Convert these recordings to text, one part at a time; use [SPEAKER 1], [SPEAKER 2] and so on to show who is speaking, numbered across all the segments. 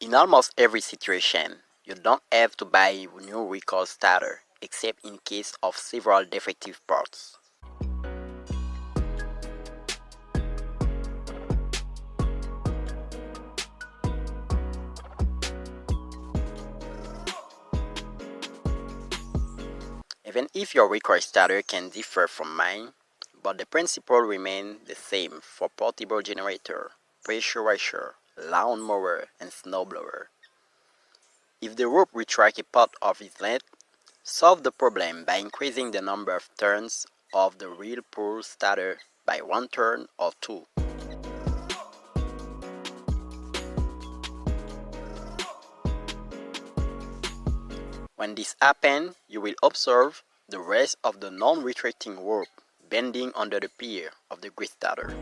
[SPEAKER 1] In almost every situation, you don't have to buy a new recoil starter, except in case of several defective parts. Even if your recoil starter can differ from mine, but the principle remains the same for portable generator, pressure washer, lawnmower, and snowblower. If the rope retracts a part of its length, solve the problem by increasing the number of turns of the reel pull starter by 1 turn or 2. When this happens, you will observe the rest of the non-retracting rope bending under the pier of the grid starter.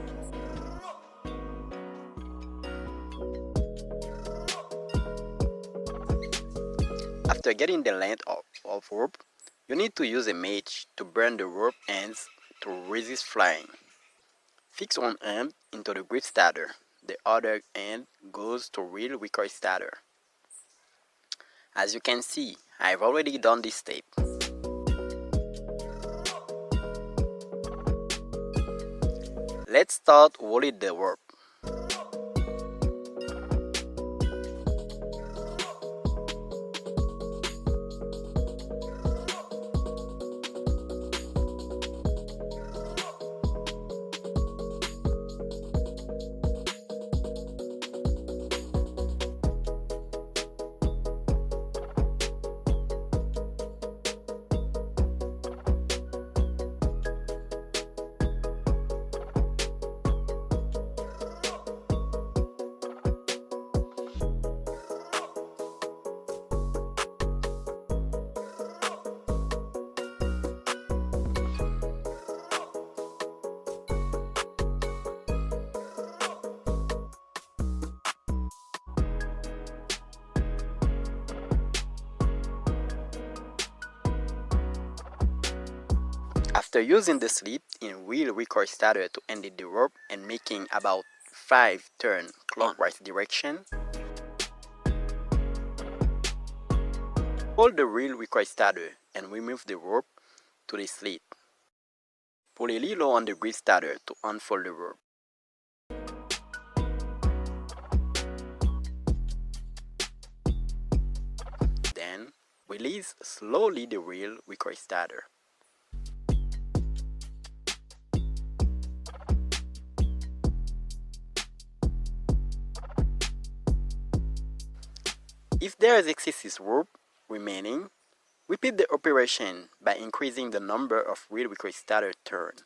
[SPEAKER 1] After getting the length of rope, you need to use a match to burn the rope ends to resist flying. Fix one end into the grid starter. The other end goes to real recoil starter. As you can see, I've already done this step. Let's start rolling the rope. After using the slit in real recoil starter to end the rope and making about 5 turns clockwise direction, hold the real recoil starter and remove the rope to the slit. Pull a little on the grid starter to unfold the rope. Then, release slowly the real recoil starter. If there is excessive rope remaining, repeat the operation by increasing the number of real recoil starter turns.